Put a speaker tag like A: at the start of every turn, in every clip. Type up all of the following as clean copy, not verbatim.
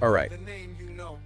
A: All right.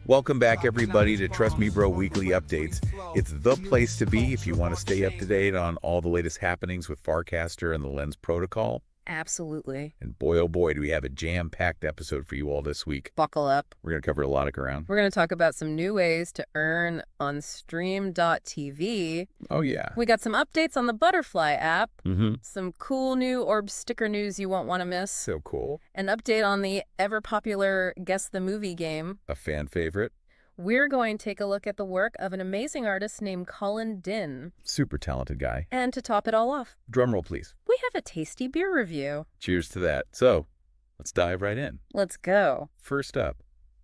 A: Welcome back, everybody, to Trust Me Bro Weekly Updates. It's the place to be if you want to stay up to date on all the latest happenings with Farcaster and the Lens protocol.
B: Absolutely.
A: And boy, oh boy, do we have a jam-packed episode for you all this week.
B: Buckle up.
A: We're going to cover a lot of ground.
B: We're going to talk about some new ways to earn on Stream.tv.
A: Oh, yeah.
B: We got some updates on the Buttrfly app.
A: Mm-hmm.
B: Some cool new orb sticker news you won't want to miss.
A: So cool.
B: An update on the ever-popular Guess the Movie game.
A: A fan favorite.
B: We're going to take a look at the work of an amazing artist named Kolin Din.
A: Super talented guy.
B: And to top it all off,
A: Drumroll, please.
B: we have a tasty beer review.
A: Cheers to that. So, let's dive right in.
B: Let's go.
A: First up,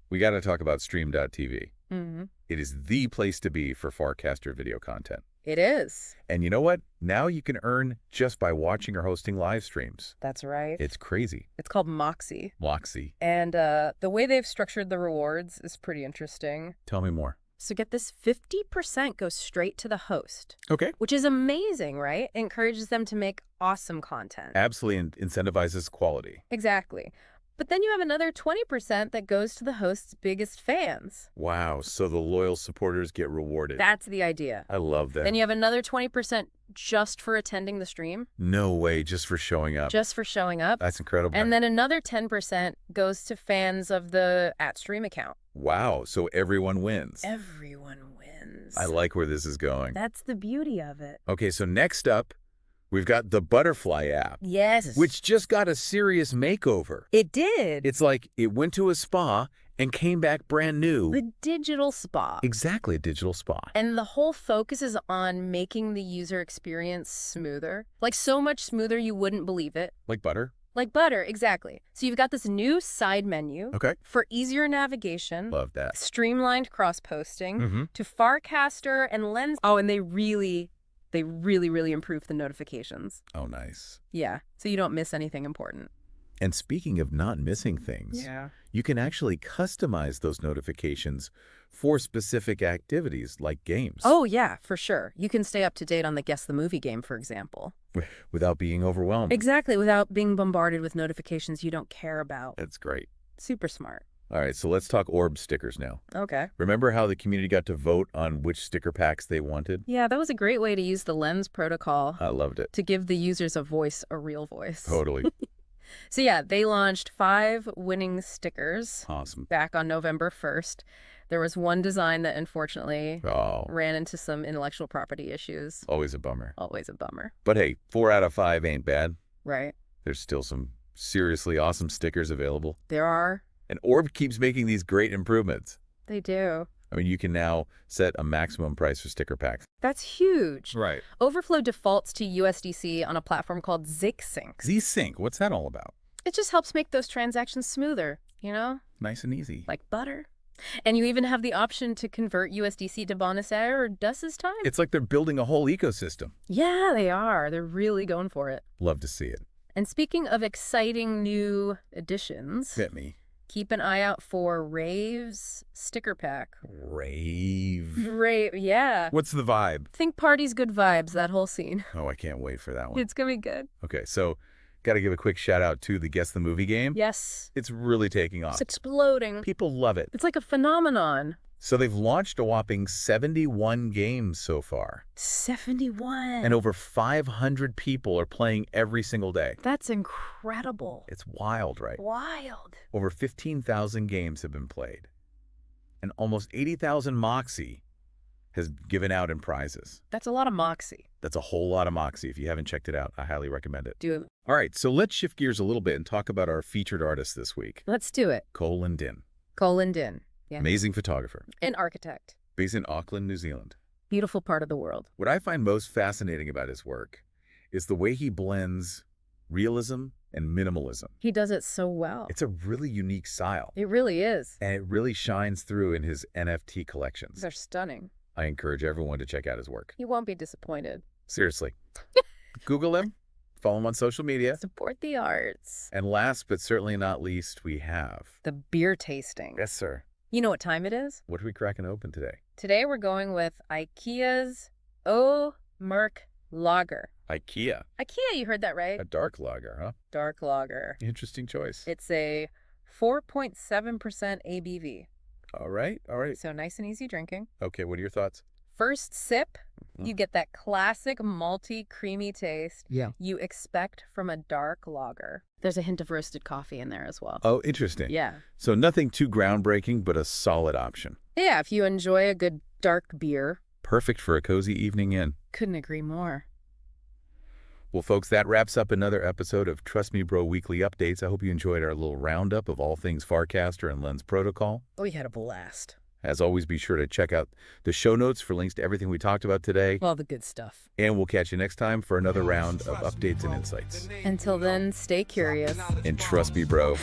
A: we got to talk about Stream.tv.
B: Mm-hmm.
A: It is the place to be for Farcaster video content.
B: It is.
A: And you know what? Now you can earn just by watching or hosting live streams.
B: That's right.
A: It's crazy.
B: It's called Moxie.
A: Moxie.
B: And the way they've structured the rewards is pretty interesting.
A: Tell me more.
B: So get this, 50% goes straight to the host.
A: Okay.
B: Which is amazing, right? It encourages them to make awesome content.
A: Absolutely incentivizes quality.
B: Exactly. But then you have another 20% that goes to the host's biggest fans.
A: Wow, so the loyal supporters get rewarded.
B: That's the idea.
A: I love that.
B: Then you have another 20% just for attending the stream.
A: No way, just for showing up.
B: Just for showing up.
A: That's incredible.
B: And then another 10% goes to fans of the @stream account.
A: Wow, so everyone wins.
B: Everyone wins.
A: I like where this is going.
B: That's the beauty of it.
A: Okay, so next up, we've got the Buttrfly app.
B: Yes.
A: Which just got a serious makeover.
B: It did.
A: It's like it went to a spa and came back brand new.
B: The digital spa.
A: Exactly, a digital spa.
B: And the whole focus is on making the user experience smoother. Like so much smoother you wouldn't believe it.
A: Like butter?
B: Like butter, exactly. So you've got this new side menu.
A: Okay.
B: For easier navigation.
A: Love that.
B: Streamlined cross-posting.
A: Mm-hmm.
B: To Farcaster and Lens. Oh, and they really improved the notifications.
A: Oh, nice.
B: Yeah, so you don't miss anything important.
A: And speaking of not missing things, you can actually customize those notifications for specific activities like games.
B: Oh, yeah, for sure. You can stay up to date on the Guess the Movie game, for example.
A: Without being overwhelmed.
B: Exactly, without being bombarded with notifications you don't care about.
A: That's great.
B: Super smart.
A: All right, so let's talk orb stickers now.
B: Okay.
A: Remember how the community got to vote on which sticker packs they wanted?
B: Yeah, that was a great way to use the Lens protocol.
A: I loved it.
B: To give the users a voice, a real voice.
A: Totally.
B: So yeah, they launched 5 winning stickers.
A: Awesome.
B: Back on November 1st. There was one design that unfortunately ran into some intellectual property issues.
A: Always a bummer.
B: Always a bummer.
A: But hey, 4 out of 5 ain't bad.
B: Right.
A: There's still some seriously awesome stickers available.
B: There are.
A: And Orb keeps making these great improvements.
B: They do.
A: I mean, you can now set a maximum price for sticker packs.
B: That's huge.
A: Right.
B: Overflow defaults to USDC on a platform called ZSync.
A: ZSync, what's that all about?
B: It just helps make those transactions smoother, you know?
A: Nice and easy.
B: Like butter. And you even have the option to convert USDC to Bonus Air or Dust's time.
A: It's like they're building a whole ecosystem.
B: Yeah, they are. They're really going for it.
A: Love to see it.
B: And speaking of exciting new additions...
A: Hit me.
B: Keep an eye out for Rave's sticker pack.
A: Rave.
B: Rave, yeah.
A: What's the vibe?
B: Think party's good vibes, that whole scene.
A: Oh, I can't wait for that one.
B: It's gonna be good.
A: Okay, so got to give a quick shout out to the Guess the Movie game.
B: Yes.
A: It's really taking off.
B: It's exploding.
A: People love it.
B: It's like a phenomenon.
A: So they've launched a whopping 71 games so far.
B: 71.
A: And over 500 people are playing every single day.
B: That's incredible.
A: It's wild, right?
B: Wild.
A: Over 15,000 games have been played. And almost 80,000 Moxie has given out in prizes.
B: That's a lot of Moxie.
A: That's a whole lot of Moxie. If you haven't checked it out, I highly recommend it.
B: Do it.
A: All right, so let's shift gears a little bit and talk about our featured artist this week.
B: Let's do it.
A: Kolin Din.
B: Kolin Din. Yeah.
A: Amazing photographer.
B: An architect.
A: Based in Auckland, New Zealand.
B: Beautiful part of the world.
A: What I find most fascinating about his work is the way he blends realism and minimalism.
B: He does it so well.
A: It's a really unique style.
B: It really is.
A: And it really shines through in his NFT collections.
B: They're stunning.
A: I encourage everyone to check out his work.
B: You won't be disappointed.
A: Seriously. Google him. Follow him on social media.
B: Support the arts.
A: And last but certainly not least, we have...
B: the beer tasting.
A: Yes, sir.
B: You know what time it is?
A: What are we cracking open today?
B: Today we're going with IKEA's Merc Lager.
A: IKEA.
B: IKEA, you heard that right.
A: A dark lager, huh?
B: Dark Lager.
A: Interesting choice.
B: It's a 4.7% ABV.
A: All right, all right.
B: So nice and easy drinking.
A: Okay, what are your thoughts?
B: First sip, you get that classic malty, creamy taste you expect from a dark lager. There's a hint of roasted coffee in there as well.
A: Oh, interesting.
B: Yeah.
A: So nothing too groundbreaking, but a solid option.
B: Yeah, if you enjoy a good dark beer.
A: Perfect for a cozy evening in.
B: Couldn't agree more.
A: Well, folks, that wraps up another episode of Trust Me Bro Weekly Updates. I hope you enjoyed our little roundup of all things Farcaster and Lens Protocol.
B: Oh, we had a blast.
A: As always, be sure to check out the show notes for links to everything we talked about today.
B: All the good stuff.
A: And we'll catch you next time for another round of updates and insights.
B: Until then, stay curious.
A: And trust me, bro.